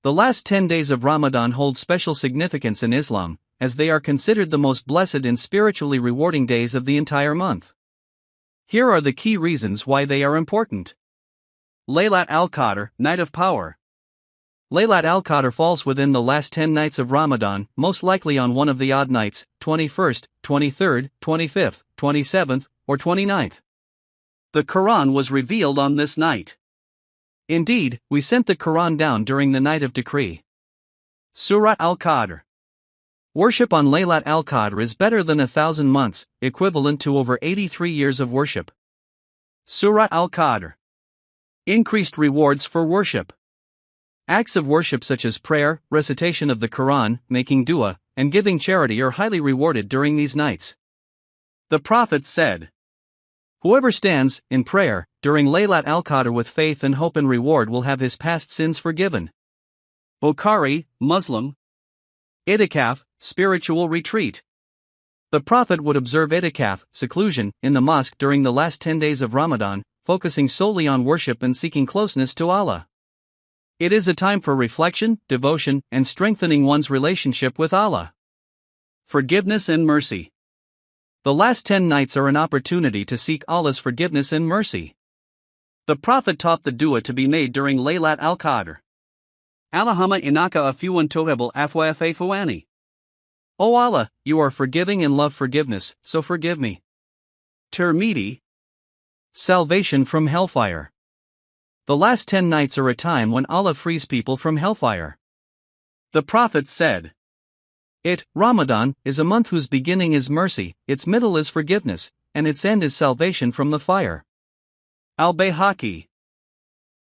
The last 10 days of Ramadan hold special significance in Islam, as they are considered the most blessed and spiritually rewarding days of the entire month. Here are the key reasons why they are important. Laylat al-Qadr, Night of Power. Laylat al-Qadr falls within the last 10 nights of Ramadan, most likely on one of the odd nights, 21st, 23rd, 25th, 27th, or 29th. The Quran was revealed on this night. Indeed, we sent the Quran down during the night of decree. Surat al-Qadr. Worship on Laylat al-Qadr is better than 1,000 months, equivalent to over 83 years of worship. Surat al-Qadr. Increased rewards for worship. Acts of worship such as prayer, recitation of the Quran, making dua, and giving charity are highly rewarded during these nights. The Prophet said, "Whoever stands, in prayer, during Laylat al-Qadr with faith and hope and reward will have his past sins forgiven." Bukhari, Muslim. Itikaf, spiritual retreat. The Prophet would observe itikaf, seclusion, in the mosque during the last 10 days of Ramadan, focusing solely on worship and seeking closeness to Allah. It is a time for reflection, devotion, and strengthening one's relationship with Allah. Forgiveness and mercy. The last 10 nights are an opportunity to seek Allah's forgiveness and mercy. The Prophet taught the dua to be made during Laylat al-Qadr. Allahumma innaka afuwan tuhibbul afwa fa'fu anni. O Allah, you are forgiving and love forgiveness, so forgive me. Tirmidhi. Salvation from hellfire. The last 10 nights are a time when Allah frees people from hellfire. The Prophet said, Ramadan, is a month whose beginning is mercy, its middle is forgiveness, and its end is salvation from the fire. Al-Bayhaqi.